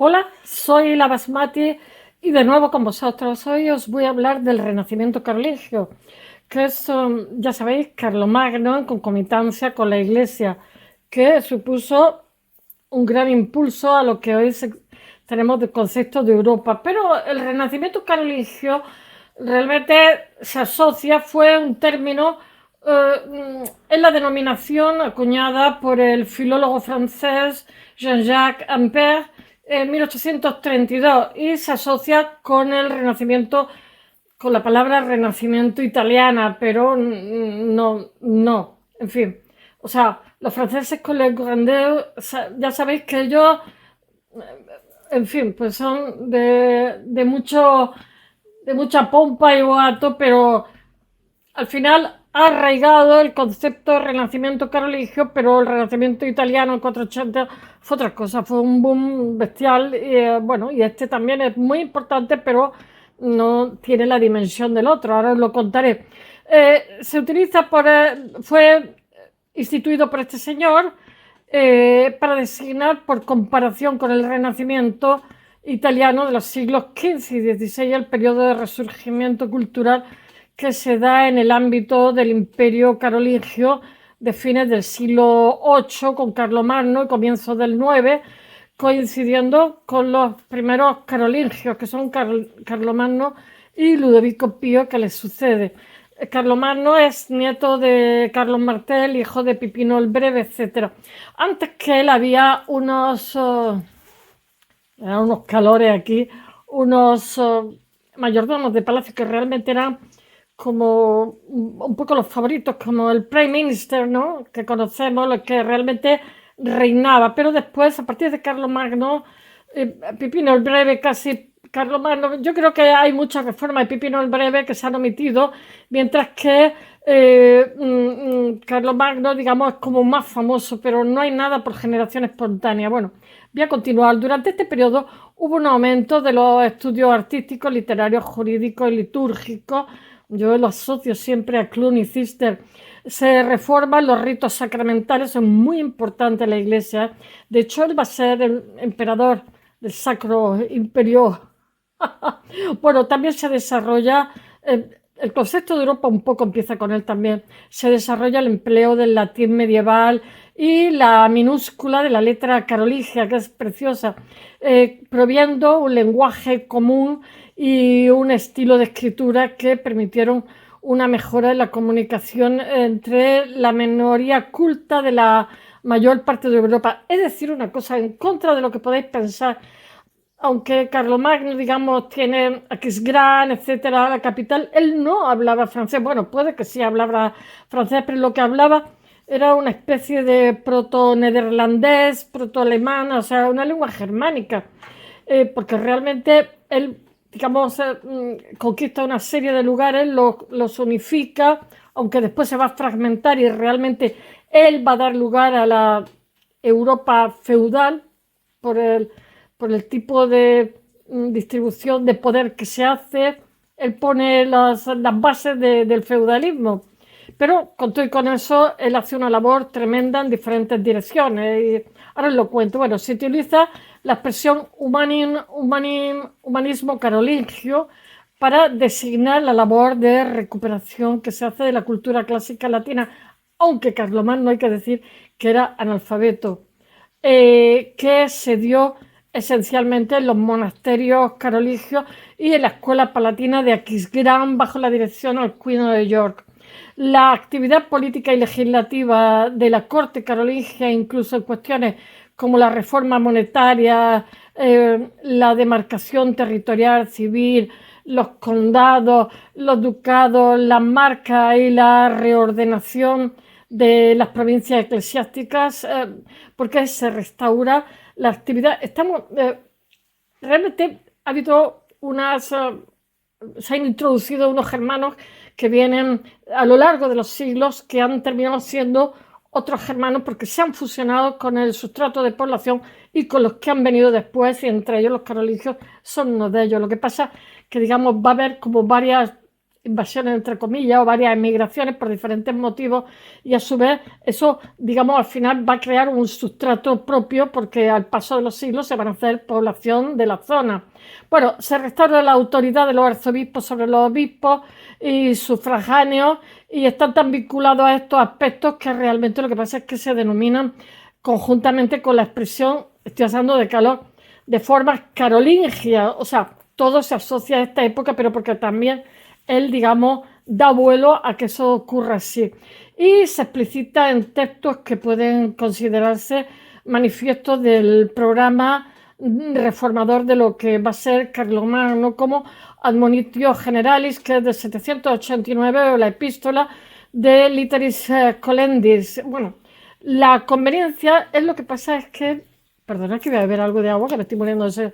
Hola, soy la Basmati y de nuevo con vosotros. Hoy os voy a hablar del Renacimiento carolingio, que es, ya sabéis, Carlomagno en concomitancia con la Iglesia, que supuso un gran impulso a lo que hoy tenemos de concepto de Europa. Pero el Renacimiento carolingio realmente se asocia, fue un término en la denominación acuñada por el filólogo francés Jean-Jacques Ampère en 1832 y se asocia con el Renacimiento, con la palabra Renacimiento italiana, pero no, en fin. O sea, los franceses con Le Grandeur, ya sabéis que ellos, en fin, pues son de mucha pompa y boato, pero al final ha arraigado el concepto de renacimiento carolingio, pero el renacimiento italiano en 480 fue otra cosa, fue un boom bestial. Bueno, y este también es muy importante, pero no tiene la dimensión del otro, ahora os lo contaré. Se utiliza fue instituido por este señor para designar, por comparación con el Renacimiento italiano de los siglos XV y XVI, el periodo de resurgimiento cultural que se da en el ámbito del Imperio carolingio de fines del siglo VIII con Carlomagno y comienzos del IX, coincidiendo con los primeros carolingios, que son Carlomagno y Ludovico Pío, que les sucede. Carlomagno es nieto de Carlos Martel, hijo de Pipino el Breve, etc. Antes que él había unos calores aquí, unos mayordomos de palacio que realmente eran como un poco los favoritos, como el Prime Minister, ¿no? Que conocemos, los que realmente reinaba. Pero después, a partir de Carlomagno, Pipino el Breve, casi Carlomagno, yo creo que hay muchas reformas de Pipino el Breve que se han omitido, mientras que Carlomagno, digamos, es como más famoso, pero no hay nada por generación espontánea. Bueno, voy a continuar. Durante este periodo hubo un aumento de los estudios artísticos, literarios, jurídicos y litúrgicos. Yo lo asocio siempre a Cluny y Cister. Se reforman los ritos sacramentales, son muy importantes en la Iglesia. De hecho, él va a ser el emperador del Sacro Imperio. Bueno, también se desarrolla, el concepto de Europa un poco empieza con él también, se desarrolla el empleo del latín medieval y la minúscula de la letra carolingia, que es preciosa, proviendo un lenguaje común y un estilo de escritura que permitieron una mejora en la comunicación entre la minoría culta de la mayor parte de Europa. Es decir, una cosa en contra de lo que podéis pensar, aunque Carlomagno, digamos, tiene Aquisgrán, etcétera, la capital, él no hablaba francés. Bueno, puede que sí hablaba francés, pero lo que hablaba era una especie de proto-nederlandés, proto-alemán, o sea, una lengua germánica, porque realmente él, digamos, conquista una serie de lugares, los unifica, aunque después se va a fragmentar y realmente él va a dar lugar a la Europa feudal por el tipo de distribución de poder que se hace. Él pone las bases del feudalismo. Pero con todo y con eso, él hace una labor tremenda en diferentes direcciones. Y ahora os lo cuento. Bueno, se utiliza la expresión humanismo carolingio para designar la labor de recuperación que se hace de la cultura clásica latina, aunque Carlomagno, hay que decir que era analfabeto, que se dio esencialmente en los monasterios carolingios y en la escuela palatina de Aquisgrán bajo la dirección alcuino de York. La actividad política y legislativa de la corte carolingia, incluso en cuestiones como la reforma monetaria, la demarcación territorial civil, los condados, los ducados, las marcas y la reordenación de las provincias eclesiásticas, porque se restaura la actividad. Realmente ha habido se han introducido unos germanos que vienen a lo largo de los siglos, que han terminado siendo otros germanos porque se han fusionado con el sustrato de población y con los que han venido después, y entre ellos los carolingios son uno de ellos. Lo que pasa que, digamos, va a haber como varias invasiones, entre comillas, o varias emigraciones por diferentes motivos, y a su vez eso, digamos, al final va a crear un sustrato propio porque al paso de los siglos se van a hacer población de la zona. Bueno, se restaura la autoridad de los arzobispos sobre los obispos y sufragáneos, y están tan vinculados a estos aspectos que realmente lo que pasa es que se denominan conjuntamente con la expresión, estoy hablando de calor, de formas carolingias, o sea, todo se asocia a esta época, pero porque también él, digamos, da vuelo a que eso ocurra así. Y se explicita en textos que pueden considerarse manifiestos del programa reformador de lo que va a ser Carlomagno, como Admonitio Generalis, que es de 789, o la epístola de Literis Colendis. Bueno, la conveniencia es lo que pasa es que, perdona que voy a beber algo de agua, que me estoy muriendo de sed.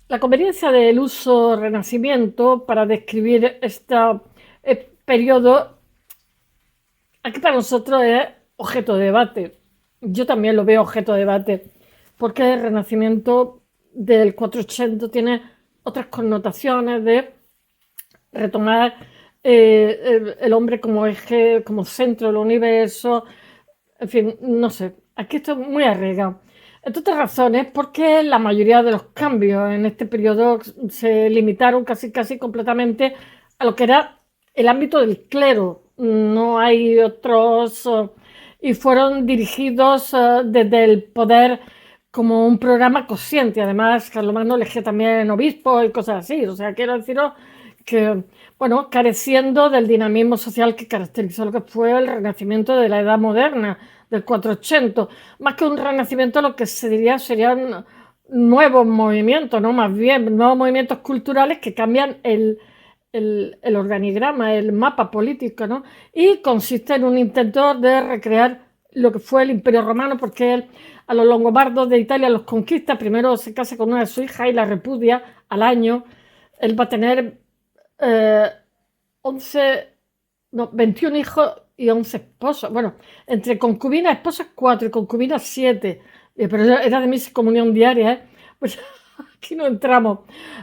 La conveniencia del uso renacimiento para describir este periodo, aquí para nosotros es objeto de debate. Yo también lo veo objeto de debate, porque el renacimiento del 480 tiene otras connotaciones de retomar el hombre como eje, como centro del universo, en fin, no sé, aquí estoy muy arriesgado. Entre otras razones, porque la mayoría de los cambios en este periodo se limitaron casi completamente a lo que era el ámbito del clero. No hay otros, y fueron dirigidos desde el poder como un programa consciente. Además, Carlomagno elegía también obispos y cosas así. O sea, quiero deciros que, bueno, careciendo del dinamismo social que caracterizó lo que fue el renacimiento de la Edad Moderna, del 480. Más que un renacimiento, lo que se diría serían nuevos movimientos, ¿no? Más bien, nuevos movimientos culturales que cambian el organigrama, el mapa político, ¿no? Y consiste en un intento de recrear lo que fue el Imperio Romano, porque él a los longobardos de Italia los conquista, primero se casa con una de sus hijas y la repudia al año. Él va a tener 21 hijos y 11 esposos. Bueno, entre concubinas, esposas 4 y concubinas 7. Pero era de misa y comunión diaria, ¿eh? Pues aquí no entramos.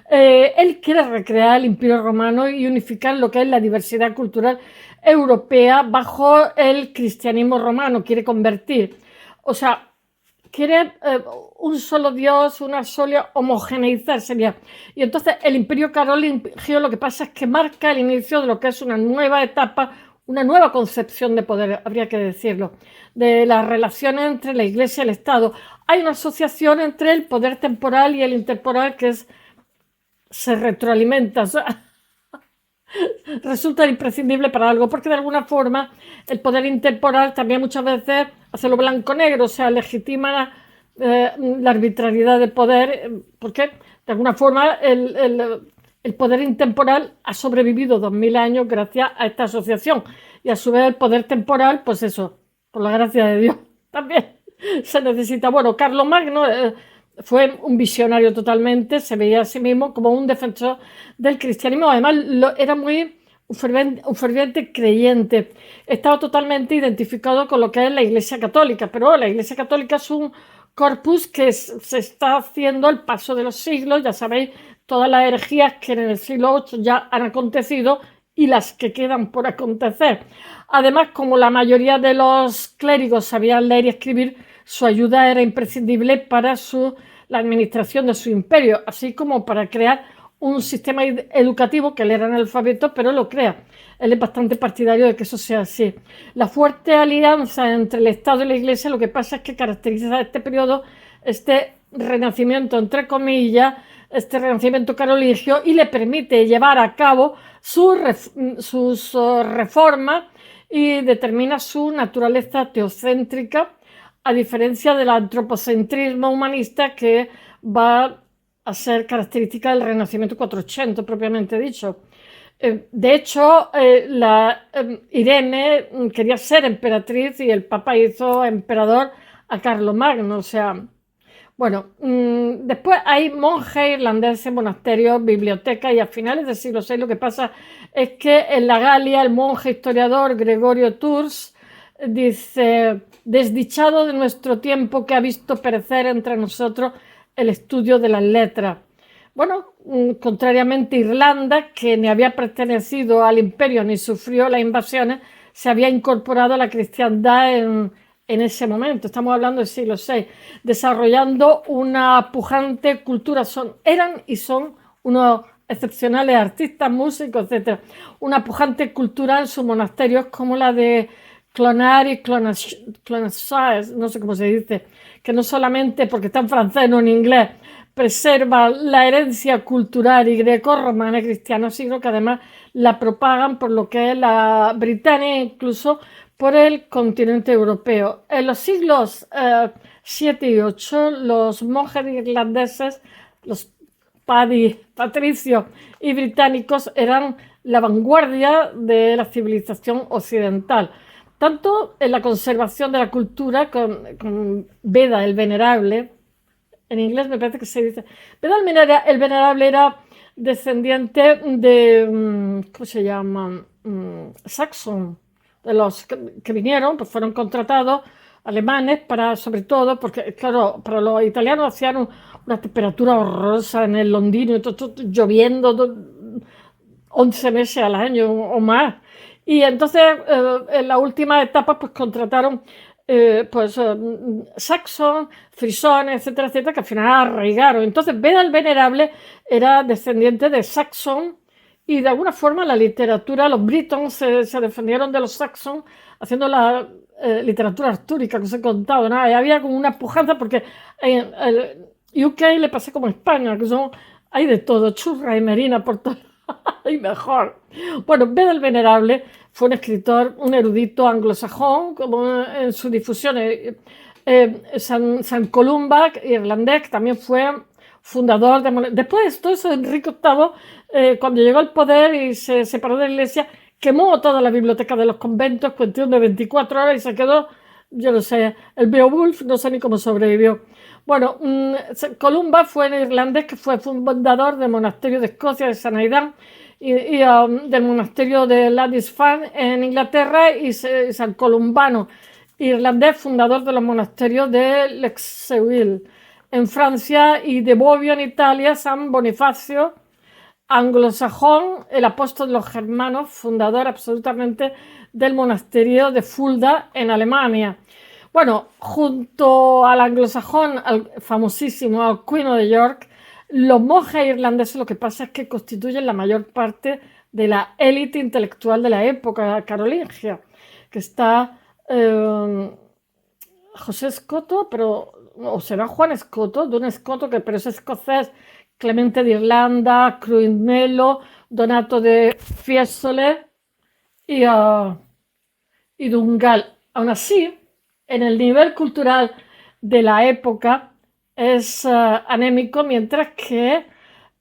Él quiere recrear el Imperio Romano y unificar lo que es la diversidad cultural europea bajo el cristianismo romano. Quiere convertir. O sea, quiere un solo Dios, una sola homogeneizar sería. Y entonces el Imperio carolingio lo que pasa es que marca el inicio de lo que es una nueva etapa, una nueva concepción de poder, habría que decirlo, de las relaciones entre la Iglesia y el Estado. Hay una asociación entre el poder temporal y el intemporal que se retroalimenta. O sea, resulta imprescindible para algo, porque de alguna forma el poder intemporal también muchas veces hace lo blanco-negro, o sea, legitima la arbitrariedad del poder, porque de alguna forma el poder intemporal ha sobrevivido 2000 años gracias a esta asociación, y a su vez el poder temporal, pues eso, por la gracia de Dios, también se necesita. Bueno, Carlomagno fue un visionario totalmente, se veía a sí mismo como un defensor del cristianismo. Además, era un ferviente creyente. Estaba totalmente identificado con lo que es la Iglesia Católica, pero la Iglesia Católica es un corpus que se está haciendo al paso de los siglos. Ya sabéis, todas las herejías que en el siglo VIII ya han acontecido y las que quedan por acontecer. Además, como la mayoría de los clérigos sabían leer y escribir, su ayuda era imprescindible para la administración de su imperio, así como para crear un sistema educativo, que él era analfabeto, pero lo crea. Él es bastante partidario de que eso sea así. La fuerte alianza entre el Estado y la Iglesia, lo que pasa es que caracteriza este periodo, este renacimiento, entre comillas, este renacimiento carolingio, y le permite llevar a cabo sus reformas y determina su naturaleza teocéntrica, a diferencia del antropocentrismo humanista que va a ser característica del Renacimiento 480, propiamente dicho. De hecho, Irene quería ser emperatriz y el Papa hizo emperador a Carlomagno. O sea, bueno, después hay monjes irlandeses, monasterios, bibliotecas, y a finales del siglo VI lo que pasa es que en la Galia el monje historiador Gregorio Tours dice: desdichado de nuestro tiempo, que ha visto perecer entre nosotros el estudio de las letras. Bueno, contrariamente a Irlanda, que ni había pertenecido al imperio ni sufrió las invasiones, se había incorporado a la cristiandad en ese momento. Estamos hablando del siglo VI, desarrollando una pujante cultura. Eran y son unos excepcionales artistas, músicos, etcétera. Una pujante cultura en sus monasterios como la de Clonard y Clonassaes, no sé cómo se dice, que no solamente porque está en francés, no en inglés, preserva la herencia cultural y greco-romana cristiana, sino que además la propagan por lo que es la Britania, incluso por el continente europeo. En los siglos 7 y 8, los monjes irlandeses, los patricios y británicos eran la vanguardia de la civilización occidental, tanto en la conservación de la cultura con Beda el Venerable. En inglés me parece que se dice Beda el Venerable era descendiente de, ¿cómo se llama? Saxon, de los que vinieron, pues fueron contratados alemanes para, sobre todo, porque claro, para los italianos hacían una temperatura horrorosa en el Londino, y todo lloviendo 11 meses al año o más. Y entonces en la última etapa pues contrataron Saxon, frisones, etcétera, etcétera, que al final arraigaron. Entonces Beda el Venerable era descendiente de Saxon y de alguna forma la literatura, los britons se defendieron de los Saxon haciendo la literatura artúrica que os he contado, ¿no? Y había como una pujanza porque en el UK le pasé como España, que hay de todo, churra y merina por todo y mejor. Bueno, Beda el Venerable fue un escritor, un erudito anglosajón, como en su difusión. San Columba, irlandés, que también fue fundador de... Después de esto, eso, Enrique VIII, cuando llegó al poder y se separó de la iglesia, quemó toda la biblioteca de los conventos, cuestión de 24 horas, y se quedó, yo no sé, el Beowulf, no sé ni cómo sobrevivió. Bueno, Columba fue en irlandés, que fue fundador del monasterio de Escocia de San Aidan y del monasterio de Ladisphan en Inglaterra, y San Columbano, irlandés, fundador de los monasterios de Lexeuil en Francia y de Bobbio en Italia. San Bonifacio, anglosajón, el apóstol de los germanos, fundador absolutamente del monasterio de Fulda en Alemania. Bueno, junto al anglosajón, al famosísimo Alcuino de York, los monjes irlandeses lo que pasa es que constituyen la mayor parte de la élite intelectual de la época carolingia, que está José Escoto, pero, o será Juan Escoto, de un Escoto que pero es escocés, Clemente de Irlanda, Cruinmelo, Donato de Fiesole y Dungal. Aún así, en el nivel cultural de la época es anémico, mientras que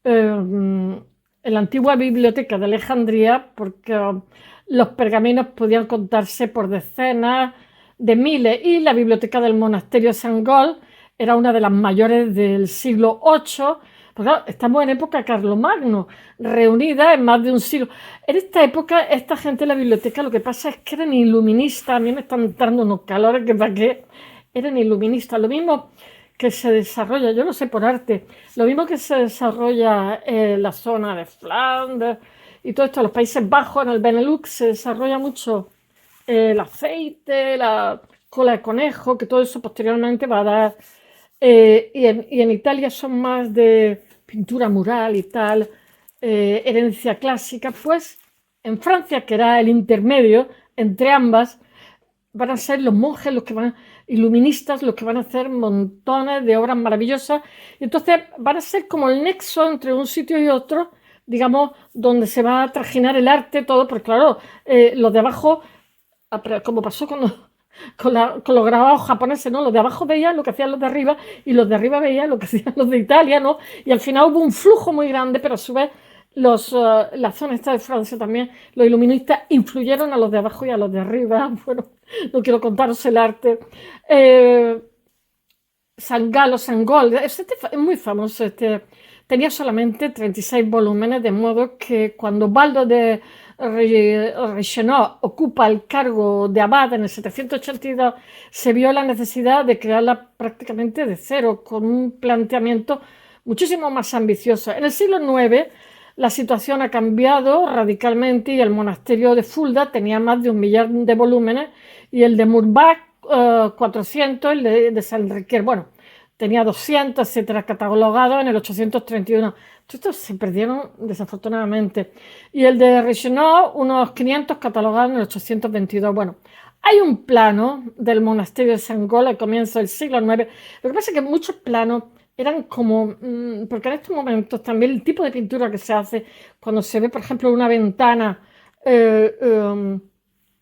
en la antigua biblioteca de Alejandría, porque los pergaminos podían contarse por decenas de miles, y la biblioteca del monasterio de San Gol era una de las mayores del siglo VIII. Pues claro, estamos en época Carlomagno, reunida en más de un siglo. En esta época, esta gente en la biblioteca, lo que pasa es que eran iluministas. A mí me están entrando unos calores que para qué. Eran iluministas. Lo mismo que se desarrolla, yo lo sé por arte, lo mismo que se desarrolla en la zona de Flandes y todo esto, en los Países Bajos, en el Benelux, se desarrolla mucho el aceite, la cola de conejo, que todo eso posteriormente va a dar. Y en Italia son más de pintura mural y tal, herencia clásica. Pues en Francia, que era el intermedio entre ambas, van a ser los monjes los que van, iluministas, los que van a hacer montones de obras maravillosas. Y entonces van a ser como el nexo entre un sitio y otro, digamos, donde se va a trajinar el arte, todo, porque claro, los de abajo, como pasó con los grabados japoneses, ¿no? Los de abajo veían lo que hacían los de arriba y los de arriba veían lo que hacían los de Italia, ¿no? Y al final hubo un flujo muy grande, pero a su vez la zona esta de Francia también, los iluministas influyeron a los de abajo y a los de arriba. Bueno, no quiero contaros el arte. San Galo, San Gol, es muy famoso este tenía solamente 36 volúmenes, de modo que cuando Baldo de Reichenau ocupa el cargo de abad en el 782, se vio la necesidad de crearla prácticamente de cero, con un planteamiento muchísimo más ambicioso. En el siglo IX la situación ha cambiado radicalmente y el monasterio de Fulda tenía más de 1 millón de volúmenes y el de Murbach 400, el de San Riquier, bueno, tenía 200, etcétera, catalogados en el 831. Estos se perdieron desafortunadamente. Y el de Reichenau, unos 500 catalogados en el 822. Bueno, hay un plano del monasterio de San Gol al comienzo del siglo IX. Lo que pasa es que muchos planos eran como, porque en estos momentos también el tipo de pintura que se hace cuando se ve, por ejemplo, una ventana,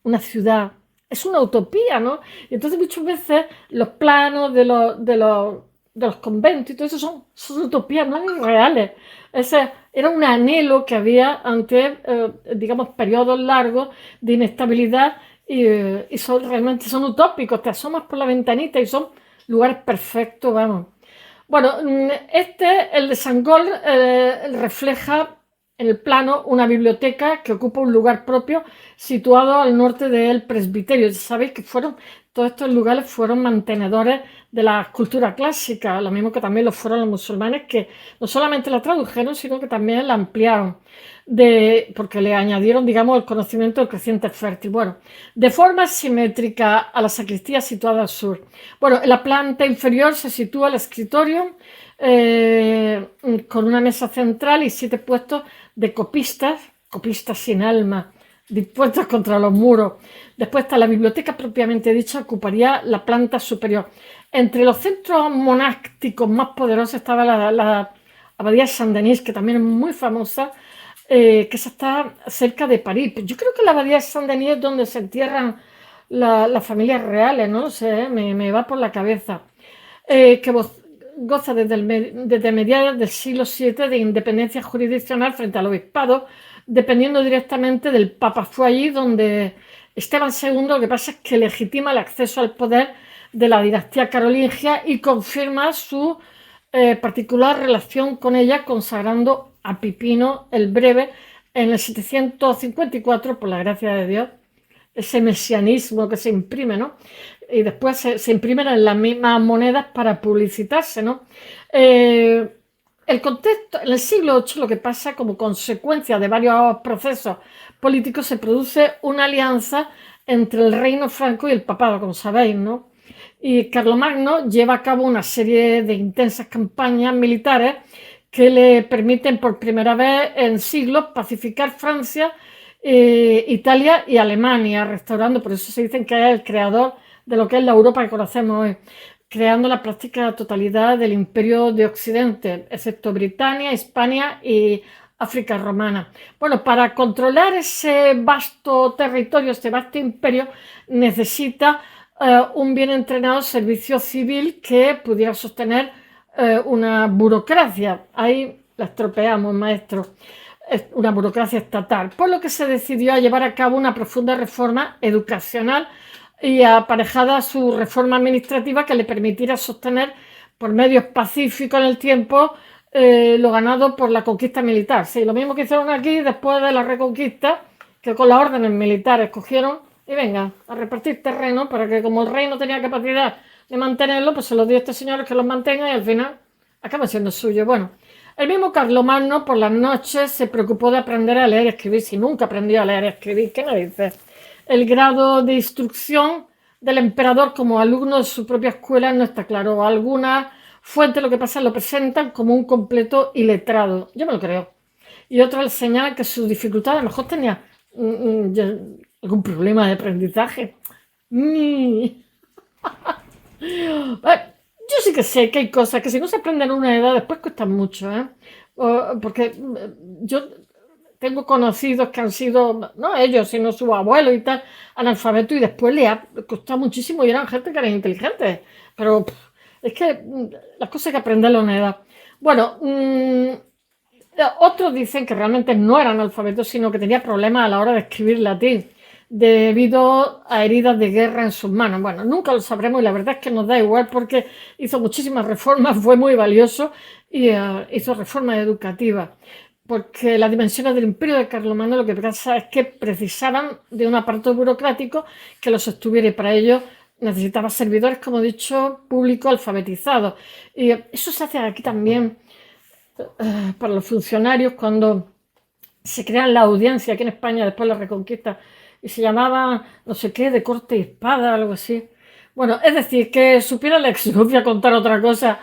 una ciudad, es una utopía, ¿no? Y entonces muchas veces los planos de los conventos y todo eso son utopías, no eran reales. Ese era un anhelo que había ante, digamos, periodos largos de inestabilidad y realmente son utópicos. Te asomas por la ventanita y son lugares perfectos, vamos. Bueno, el de San Gol, refleja en el plano una biblioteca que ocupa un lugar propio situado al norte del presbiterio. Ya sabéis que todos estos lugares fueron mantenedores de la cultura clásica, lo mismo que también lo fueron los musulmanes, que no solamente la tradujeron, sino que también la ampliaron, porque le añadieron, digamos, el conocimiento del creciente fértil. Bueno, de forma simétrica a la sacristía situada al sur. Bueno, en la planta inferior se sitúa el escritorio, con una mesa central y 7 puestos de copistas sin alma, dispuestos contra los muros. Después está la biblioteca propiamente dicha, ocuparía la planta superior. Entre los centros monásticos más poderosos estaba la abadía de Saint-Denis, que también es muy famosa, que esa está cerca de París. Yo creo que la abadía de Saint-Denis es donde se entierran las familias reales, no lo sé, me va por la cabeza. Que goza desde mediados del siglo VII de independencia jurisdiccional frente al obispado, dependiendo directamente del Papa. Fue allí donde Esteban II, lo que pasa es que legitima el acceso al poder de la dinastía carolingia y confirma su particular relación con ella, consagrando a Pipino el Breve en el 754, por la gracia de Dios, ese mesianismo que se imprime, ¿no? Y después se imprimen en las mismas monedas para publicitarse, ¿no? El contexto, en el siglo VIII, lo que pasa como consecuencia de varios procesos políticos, se produce una alianza entre el reino franco y el papado, como sabéis, ¿no? Y Carlomagno lleva a cabo una serie de intensas campañas militares que le permiten por primera vez en siglos pacificar Francia, Italia y Alemania, restaurando, por eso se dicen que es el creador de lo que es la Europa que conocemos hoy, creando la práctica totalidad del imperio de Occidente, excepto Britania, Hispania y África romana. Bueno, para controlar ese vasto territorio, este vasto imperio, necesita un bien entrenado servicio civil que pudiera sostener una burocracia. Ahí la estropeamos, maestro. Una burocracia estatal, por lo que se decidió a llevar a cabo una profunda reforma educacional y aparejada a su reforma administrativa que le permitiera sostener por medios pacíficos en el tiempo lo ganado por la conquista militar. Sí, lo mismo que hicieron aquí después de la reconquista, que con las órdenes militares cogieron y venga, a repartir terreno para que, como el rey no tenía capacidad de mantenerlo, pues se los dio a este señor que los mantenga y al final acaba siendo suyo. Bueno, el mismo Carlomagno por las noches se preocupó de aprender a leer y escribir. Si nunca aprendió a leer y escribir, ¿qué me dice? El grado de instrucción del emperador como alumno de su propia escuela no está claro. Algunas fuentes, lo que pasa, lo presentan como un completo iletrado. Yo me lo creo. Y otras señalan que sus dificultades, a lo mejor tenía algún problema de aprendizaje. Yo sí que sé que hay cosas que si no se aprenden a una edad después cuestan mucho, ¿eh? Porque yo tengo conocidos que han sido, no ellos, sino sus abuelos y tal, analfabetos y después les ha costado muchísimo y eran gente que eran inteligentes. Pero es que las cosas hay que aprenderlas a una edad. Bueno, otros dicen que realmente no eran analfabetos, sino que tenían problemas a la hora de escribir latín. debido a heridas de guerra en sus manos. Bueno, nunca lo sabremos y la verdad es que nos da igual porque hizo muchísimas reformas, fue muy valioso y hizo reformas educativas. Porque las dimensiones del imperio de Carlomagno lo que pasa es que precisaban de un aparato burocrático que los sostuviera y para ello necesitaba servidores, como he dicho, públicos alfabetizados. Y eso se hace aquí también para los funcionarios cuando se crean la audiencia aquí en España después de la Reconquista y se llamaba no sé qué, de corte y espada, algo así. Bueno, es decir, que supiera Lexi, voy a contar otra cosa.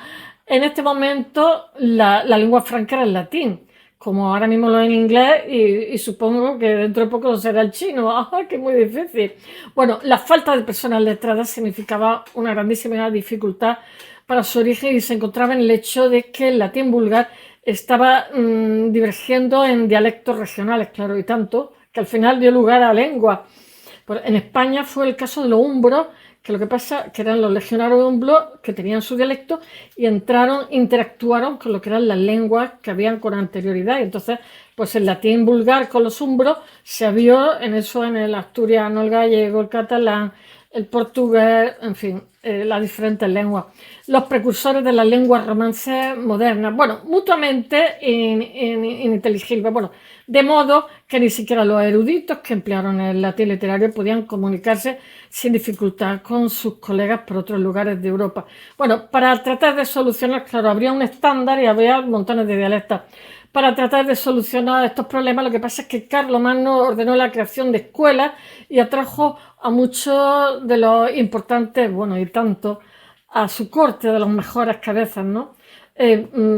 En este momento la lengua franca era el latín, como ahora mismo lo es en inglés y supongo que dentro de poco lo será el chino. ¡Ah, que muy difícil! Bueno, la falta de personas letradas significaba una grandísima dificultad para su origen y se encontraba en el hecho de que el latín vulgar estaba divergiendo en dialectos regionales, claro, y tanto, que al final dio lugar a lenguas. En España fue el caso de los umbros, que lo que pasa que eran los legionarios umbros que tenían su dialecto y interactuaron con lo que eran las lenguas que habían con anterioridad. Y entonces, pues el latín vulgar con los umbros se vio en eso, en el asturiano, el gallego, el catalán, el portugués, en fin, las diferentes lenguas. Los precursores de las lenguas romances modernas, bueno, mutuamente ininteligibles, bueno, de modo que ni siquiera los eruditos que emplearon el latín literario podían comunicarse sin dificultad con sus colegas por otros lugares de Europa. Bueno, para tratar de solucionar, claro, habría un estándar y habría montones de dialectos. Para tratar de solucionar estos problemas, lo que pasa es que Carlomagno ordenó la creación de escuelas y atrajo a muchos de los importantes, bueno, y tanto, a su corte, de los mejores cabezas, ¿no?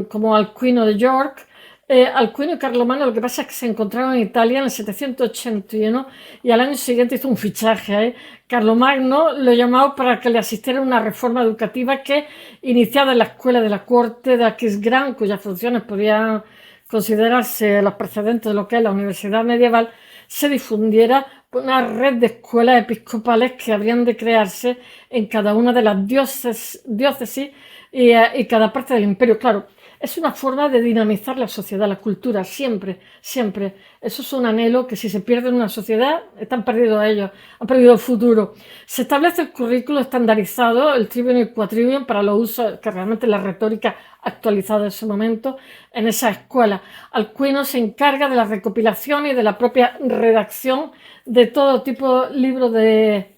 Como Alcuino de York. Alcuino y Carlomagno lo que pasa es que se encontraron en Italia en el 781 y al año siguiente hizo un fichaje. Carlomagno lo llamó para que le asistiera a una reforma educativa que, iniciada en la escuela de la corte de Aquisgrán, cuyas funciones podían considerarse los precedentes de lo que es la universidad medieval, se difundiera una red de escuelas episcopales que habrían de crearse en cada una de las diócesis y cada parte del imperio. Claro, es una forma de dinamizar la sociedad, la cultura, siempre, siempre. Eso es un anhelo que si se pierde en una sociedad, están perdidos ellos, han perdido el futuro. Se establece el currículo estandarizado, el trivium y el quadrivium, para los usos, que realmente la retórica actualizada en ese momento, en esa escuela. Alcuino se encarga de la recopilación y de la propia redacción de todo tipo de libros de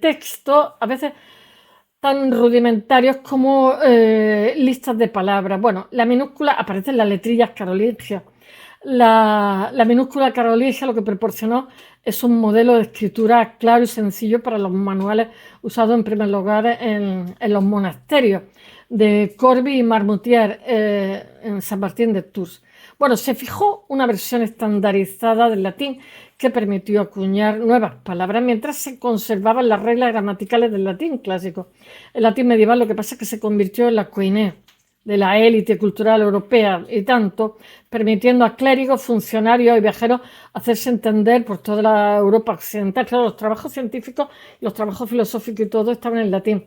texto, a veces tan rudimentarios como listas de palabras. Bueno, la minúscula aparece en las letrillas carolingias. La minúscula carolingia lo que proporcionó es un modelo de escritura claro y sencillo para los manuales usados en primer lugar en los monasterios de Corbie y Marmoutier en San Martín de Tours. Bueno, se fijó una versión estandarizada del latín que permitió acuñar nuevas palabras mientras se conservaban las reglas gramaticales del latín clásico. El latín medieval lo que pasa es que se convirtió en la koiné de la élite cultural europea y tanto, permitiendo a clérigos, funcionarios y viajeros hacerse entender por toda la Europa occidental. Claro, los trabajos científicos, los trabajos filosóficos y todo estaban en latín.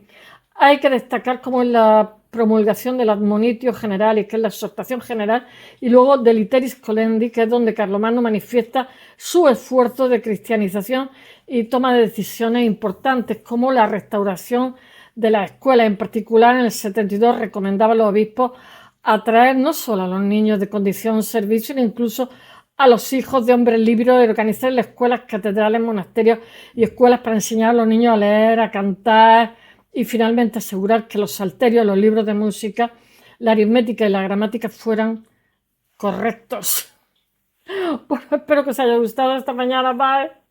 Hay que destacar como en la promulgación del admonitio general, que es la exhortación general, y luego del Iteris Colendi, que es donde Carlomagno manifiesta su esfuerzo de cristianización y toma de decisiones importantes como la restauración de la escuela. En particular, en el 72 recomendaba a los obispos atraer no solo a los niños de condición servicio, sino incluso a los hijos de hombres libres y organizar en escuelas, catedrales, monasterios y escuelas para enseñar a los niños a leer, a cantar y finalmente asegurar que los salterios, los libros de música, la aritmética y la gramática fueran correctos. Bueno, espero que os haya gustado esta mañana. Bye.